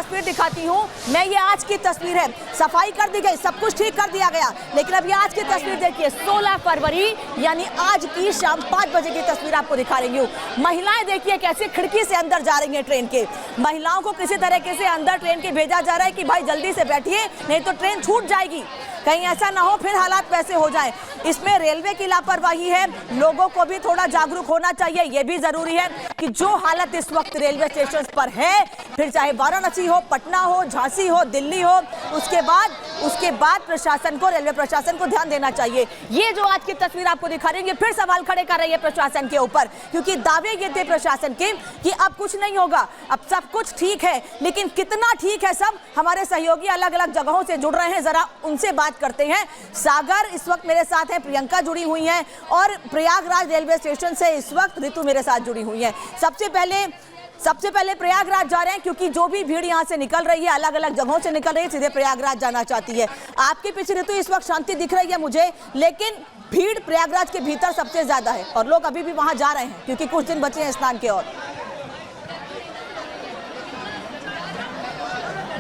तस्वीर दिखाती हूँ मैं। ये आज की तस्वीर है, सफाई कर दी गई, सब कुछ ठीक कर दिया गया, लेकिन अब ये आज की तस्वीर देखिए, 16 फरवरी यानी आज की शाम 5 बजे की तस्वीर आपको दिखा रही हूँ। महिलाएं देखिए कैसे खिड़की से अंदर जा रही हैं ट्रेन के। महिलाओं को किसी तरीके से अंदर ट्रेन के भेजा जा रहा है कि भाई जल्दी से बैठिए, नहीं तो ट्रेन छूट जाएगी, कहीं ऐसा ना हो फिर हालात वैसे हो जाए। इसमें रेलवे की लापरवाही है, लोगों को भी थोड़ा जागरूक होना चाहिए। यह भी जरूरी है कि जो हालत इस वक्त रेलवे स्टेशन पर है, फिर चाहे वाराणसी हो, पटना हो, झांसी हो, दिल्ली हो, उसके बाद प्रशासन को, रेलवे प्रशासन को ध्यान देना चाहिए। ये जो आज की तस्वीर आपको दिखा रही है, फिर सवाल खड़े कर रही है प्रशासन के ऊपर, क्योंकि दावे ये थे प्रशासन के कि अब कुछ नहीं होगा, अब सब कुछ ठीक है। लेकिन कितना ठीक है सब, हमारे सहयोगी अलग अलग जगहों से जुड़ रहे हैं, जरा उनसे बात करते हैं। सागर इस वक्त मेरे साथ है, प्रियंका जुड़ी हुई हैं, और प्रयागराज रेलवे स्टेशन से इस वक्त ऋतु मेरे साथ जुड़ी हुई है। सबसे पहले प्रयागराज जा रहे हैं, क्योंकि जो भी भीड़ यहाँ से निकल रही है, अलग अलग जगहों से निकल रही है, सीधे प्रयागराज जाना चाहती है। आपके पीछे ऋतु इस वक्त शांति दिख रही है मुझे, लेकिन भीड़ प्रयागराज के भीतर सबसे ज्यादा है और लोग अभी भी वहां जा रहे हैं क्योंकि कुछ दिन बचे हैं स्नान के। और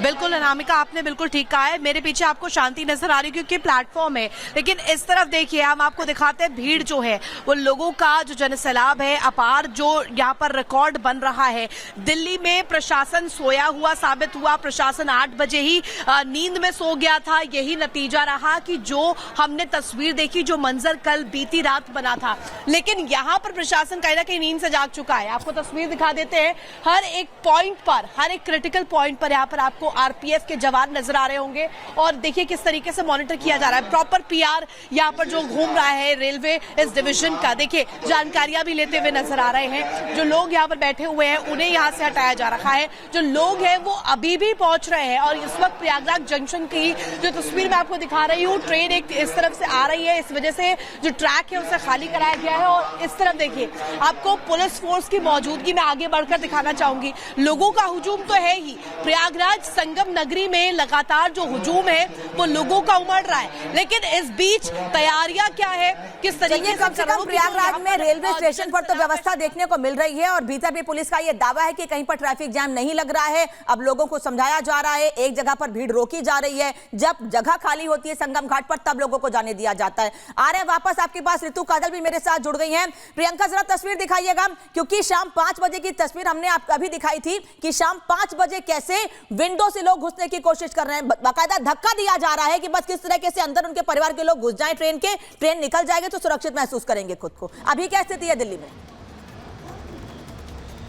बिल्कुल अनामिका, आपने बिल्कुल ठीक कहा है। मेरे पीछे आपको शांति नजर आ रही है क्योंकि प्लेटफॉर्म है, लेकिन इस तरफ देखिए, हम आपको दिखाते हैं भीड़ जो है वो लोगों का जो जनसैलाब है अपार, जो यहाँ पर रिकॉर्ड बन रहा है। दिल्ली में प्रशासन सोया हुआ साबित हुआ, प्रशासन 8 बजे ही नींद में सो गया था। यही नतीजा रहा कि जो हमने तस्वीर देखी, जो मंजर कल बीती रात बना था। लेकिन यहाँ पर प्रशासन कहीं ना कहीं नींद से जाग चुका है। आपको तस्वीर दिखा देते हैं, हर एक पॉइंट पर, हर एक क्रिटिकल पॉइंट पर यहाँ पर आपको आरपीएफ के जवान नजर आ रहे होंगे, और देखिए किस तरीके से मॉनिटर किया जा रहा है। प्रॉपर पीआर यहाँ पर जो घूम रहा है रेलवे इस डिवीजन का, देखिए जानकारियां भी लेते हुए नजर आ रहे हैं। जो लोग यहाँ पर बैठे हुए हैं उन्हें यहाँ से हटाया जा रहा है, जो लोग हैं वो अभी भी पहुंच रहे हैं। और इस वक्त प्रयागराज जंक्शन की जो तस्वीर मैं आपको दिखा रही हूँ, ट्रेन एक इस तरफ से आ रही है, इस वजह से जो ट्रैक है उसे खाली कराया गया है। और इस तरफ देखिए, आपको पुलिस फोर्स की मौजूदगी में आगे बढ़कर दिखाना चाहूंगी। लोगों का हुजूम तो है ही, प्रयागराज संगम नगरी में लगातार जो हुजूम है वो लोगों का उमड़ रहा है, लेकिन इस बीच तैयारियां क्या है, किस तरीके से प्रयागराज में रेलवे स्टेशन पर तो व्यवस्था देखने को मिल रही है, और भीतर भी पुलिस का ये दावा है कि कहीं पर ट्रैफिक जाम नहीं लग रहा है। अब लोगों को समझाया जा रहा है, एक जगह पर भीड़ रोकी जा रही है, जब जगह खाली होती है संगम घाट पर तब लोगों को जाने दिया जाता है। आ रहे वापस आपके पास ऋतु, काजल भी मेरे साथ जुड़ गई है। प्रियंका जरा तस्वीर दिखाइएगा, क्योंकि शाम 5 बजे की तस्वीर हमने आपको अभी दिखाई थी कि शाम 5 बजे कैसे विंडो से लोग घुसने की कोशिश कर रहे हैं, बाकायदा धक्का दिया जा रहा है कि बस किस तरीके से अंदर उनके परिवार के लोग घुस जाएं ट्रेन के, ट्रेन निकल जाएगी तो सुरक्षित महसूस करेंगे खुद को। अभी क्या स्थिति है दिल्ली में?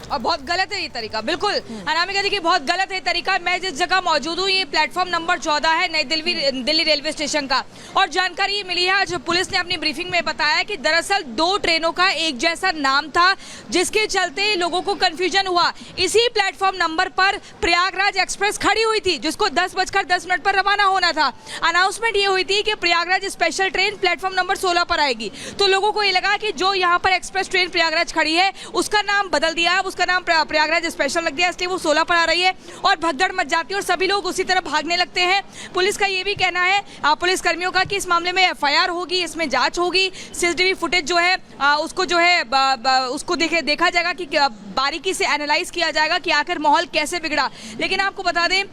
और बहुत गलत है ये तरीका, बिल्कुल अनामिका देखिए, बहुत गलत है तरीका। मैं जिस जगह मौजूद हूँ, ये प्लेटफॉर्म नंबर 14 है नई दिल्ली रेलवे स्टेशन का, और जानकारी ये मिली है आज पुलिस ने अपनी ब्रीफिंग में बताया कि दरअसल 2 ट्रेनों का एक जैसा नाम था, जिसके चलते लोगों को कंफ्यूजन हुआ। इसी प्लेटफॉर्म नंबर पर प्रयागराज एक्सप्रेस खड़ी हुई थी, जिसको 10:10 पर रवाना होना था। अनाउंसमेंट ये हुई थी कि Prayagraj special train platform number 16 पर आएगी, तो लोगों को ये लगा कि जो यहाँ पर एक्सप्रेस ट्रेन प्रयागराज खड़ी है उसका नाम बदल दिया, उसका नाम प्रयागराज स्पेशल लग दिया, इसलिए वो 16 पर आ रही है, और भगदड़ मच जाती है और सभी लोग उसी तरफ भागने लगते हैं। पुलिस का ये भी कहना है, पुलिस कर्मियों का, कि इस मामले में एफआईआर होगी, इसमें जांच होगी, सीसीटीवी फुटेज जो है उसको जो है उसको देखा जाएगा कि बारीकी से एनालाइज किया जाएगा कि आखिर माहौल कैसे बिगड़ा। लेकिन आपको बता दें,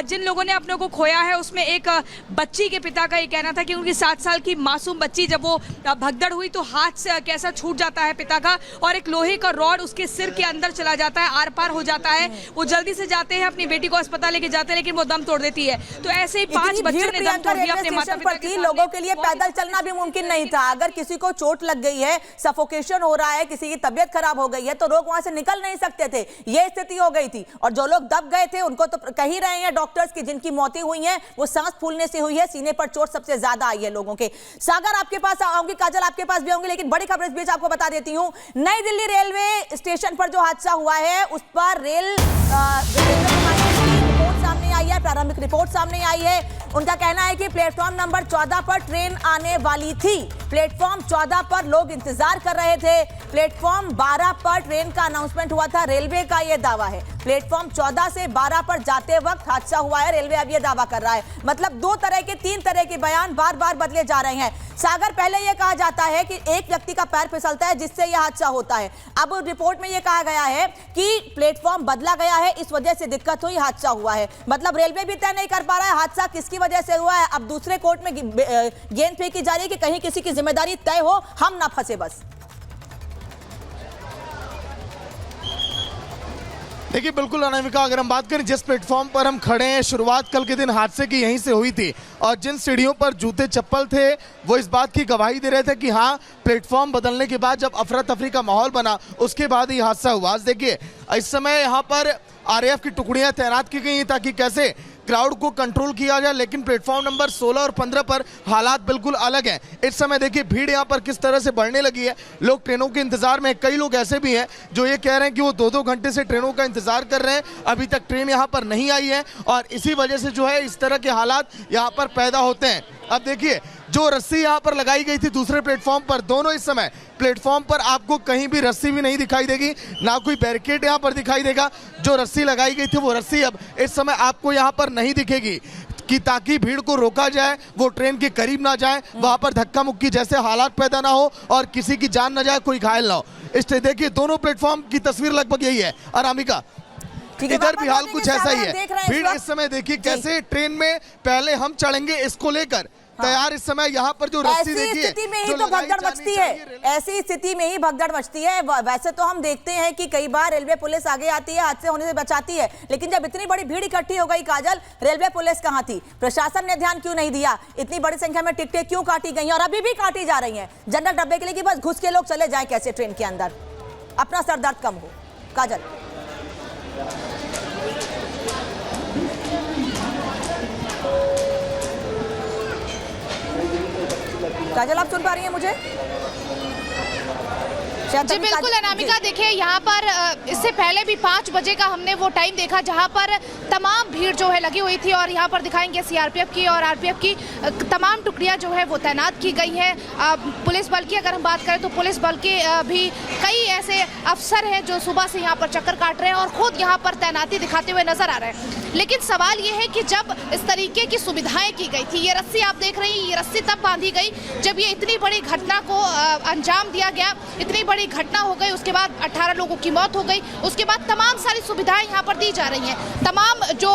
जिन लोगों ने अपने को खोया है उसमें एक बच्ची के पिता का ये कहना था कि उनकी 7 साल की मासूम बच्ची, जब वो भगदड़ हुई तो हाथ से कैसा छूट जाता है पिता का, और एक लोहे का रॉड उसके सिर के अंदर चला जाता है, आर पार हो जाता है। वो जल्दी से जाते हैं, अपनी बेटी को अस्पताल लेके जाते हैं, लेकिन वो दम तोड़ देती है। तो ऐसे ही 5 बच्चों ने दम तोड़ दिया अपने माता पिता के सामने। लोगों के लिए पैदल चलना भी मुमकिन नहीं था। अगर किसी को चोट लग गई है, सफोकेशन हो रहा है, किसी की तबीयत खराब हो गई है, तो लोग वहां से निकल नहीं सकते थे, ये स्थिति हो गई थी। और जो लोग दब गए थे उनको तो कह ही रहे हैं डॉक्टर्स की, जिनकी मौतें हुई हैं वो सांस फूलने से हुई है, सीने पर चोट सबसे ज्यादा आई है लोगों के। सागर आपके पास आऊंगी, काजल आपके पास भी आऊंगी, लेकिन बड़ी खबर इस बीच आपको बता देती हूं। नई दिल्ली रेलवे स्टेशन पर जो हादसा हुआ है उस पर प्रारंभिक रिपोर्ट सामने आई है। उनका कहना है कि प्लेटफॉर्म नंबर 14 पर ट्रेन आने वाली थी, प्लेटफॉर्म 14 पर लोग इंतजार कर रहे थे, प्लेटफॉर्म 12 पर ट्रेन का अनाउंसमेंट हुआ था, रेलवे का यह दावा है। प्लेटफॉर्म 14 से 12 पर जाते वक्त हादसा हुआ है, रेलवे अब यह दावा कर रहा है। मतलब 3 तरह के बयान बार बार बदले जा रहे हैं। सागर, पहले यह कहा जाता है कि एक व्यक्ति का पैर फिसलता है जिससे यह हादसा होता है। अब रिपोर्ट में यह कहा गया है कि प्लेटफॉर्म बदला गया है, इस वजह से दिक्कत हुई, हादसा हुआ है। मतलब रेलवे भी तय नहीं कर पा रहा है हादसा किसकी वजह से हुआ है। अब दूसरे कोर्ट में गेंद फेंकी जा रही है कि कहीं किसी की जिम्मेदारी तय हो, हम ना फंसे बस। देखिए बिल्कुल अनामिका, अगर हम बात करें जिस प्लेटफॉर्म पर हम खड़े हैं, शुरुआत कल के दिन हादसे की यहीं से हुई थी और जिन सीढ़ियों पर जूते चप्पल थे वो इस बात की गवाही दे रहे थे कि हाँ, प्लेटफॉर्म बदलने के बाद जब अफरा तफरी का माहौल बना उसके बाद ही हादसा हुआ। देखिए इस समय यहाँ पर आरएएफ की टुकड़ियां तैनात की गई हैं ताकि कैसे क्राउड को कंट्रोल किया जाए, लेकिन प्लेटफॉर्म नंबर 16 और 15 पर हालात बिल्कुल अलग हैं। इस समय देखिए भीड़ यहाँ पर किस तरह से बढ़ने लगी है, लोग ट्रेनों के इंतजार में। कई लोग ऐसे भी हैं जो ये कह रहे हैं कि वो 2-2 घंटे से ट्रेनों का इंतजार कर रहे हैं, अभी तक ट्रेन यहाँ पर नहीं आई है और इसी वजह से जो है इस तरह के हालात यहाँ पर पैदा होते हैं। अब देखिए जो रस्सी यहाँ पर लगाई गई थी दूसरे प्लेटफॉर्म पर, दोनों इस समय प्लेटफॉर्म पर आपको कहीं भी रस्सी भी नहीं दिखाई देगी, ना कोई बैरिकेड यहाँ पर दिखाई देगा। जो रस्सी लगाई गई थी वो रस्सी अब इस समय आपको यहाँ पर नहीं दिखेगी कि ताकि भीड़ को रोका जाए, वो ट्रेन के करीब ना जाए, वहां पर धक्का मुक्की जैसे हालात पैदा ना हो और किसी की जान ना जाए, कोई घायल ना हो। इसलिए देखिए दोनों प्लेटफॉर्म की तस्वीर लगभग यही है। अनामिका, इधर भी हाल कुछ ऐसा ही है। भीड़ इस समय देखिए कैसे ट्रेन में पहले हम चढ़ेंगे इसको लेकर तैयार इस समय यहाँ पर जो रस्सी देखिए, स्थिति में ही तो भगदड़ मचती है, ऐसी स्थिति में ही भगदड़ मचती है। वैसे तो हम देखते हैं कि कई बार रेलवे पुलिस आगे आती है, हादसे होने से बचाती है, लेकिन जब इतनी बड़ी भीड़ इकट्ठी हो गई काजल, रेलवे पुलिस कहाँ थी? प्रशासन ने ध्यान क्यों नहीं दिया? इतनी बड़ी संख्या में टिकटें क्यों काटी गई और अभी भी काटी जा रही हैं जनरल डब्बे के लिए कि बस घुस के लोग चले जाए कैसे ट्रेन के अंदर, अपना सरदर्द कम हो। काजल, काजल आप सुन पा रही हैं मुझे? जी बिल्कुल अनामिका, देखिए यहाँ पर इससे पहले भी 5 बजे का हमने वो टाइम देखा जहाँ पर तमाम भीड़ जो है लगी हुई थी और यहाँ पर दिखाएंगे सीआरपीएफ की और आरपीएफ की तमाम टुकड़ियाँ जो है वो तैनात की गई हैं। पुलिस बल की अगर हम बात करें तो पुलिस बल के भी कई ऐसे अफसर हैं जो सुबह से यहाँ पर चक्कर काट रहे हैं और खुद यहाँ पर तैनाती दिखाते हुए नजर आ रहे हैं। लेकिन सवाल ये है कि जब इस तरीके की सुविधाएं की गई थी, ये रस्सी आप देख रही हैं, ये रस्सी तब बांधी गई जब ये इतनी बड़ी घटना को अंजाम दिया गया, इतनी बड़ी घटना हो गई, उसके बाद 18 लोगों की मौत हो गई, उसके बाद तमाम सारी सुविधाएं यहाँ पर दी जा रही हैं। तमाम जो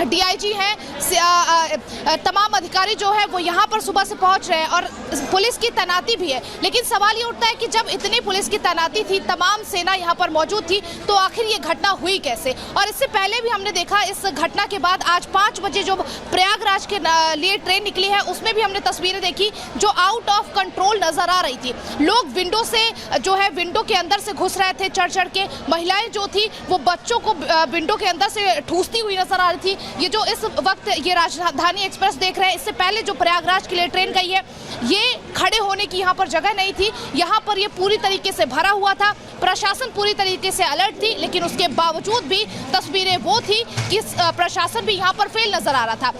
डीआईजी हैं, तमाम अधिकारी जो है वो यहाँ पर सुबह से पहुँच रहे हैं और पुलिस की तैनाती भी है। लेकिन सवाल ये उठता है कि जब इतनी पुलिस की तैनाती थी, तमाम सेना यहाँ पर मौजूद थी, तो आखिर ये घटना हुई कैसे? और इससे पहले भी हमने देखा, इस घटना के बाद आज 5 बजे जो प्रयागराज के लिए ट्रेन निकली है उसमें भी हमने तस्वीरें देखी जो आउट ऑफ कंट्रोल नजर आ रही थी। लोग विंडो से जो है विंडो के अंदर से घुस रहे थे चढ़ के, महिलाएं जो थी वो बच्चों को विंडो के अंदर से ठूसती हुई नजर आ रही थी। ये जो इस वक्त ये राजधानी एक्सप्रेस देख रहे हैं, इससे पहले जो प्रयागराज के लिए ट्रेन गई है, ये खड़े होने की यहाँ पर जगह नहीं थी, यहाँ पर ये पूरी तरीके से भरा हुआ था। प्रशासन पूरी तरीके से अलर्ट थी, लेकिन उसके बावजूद भी तस्वीरें वो थी कि प्रशासन भी यहाँ पर फेल नजर आ रहा था।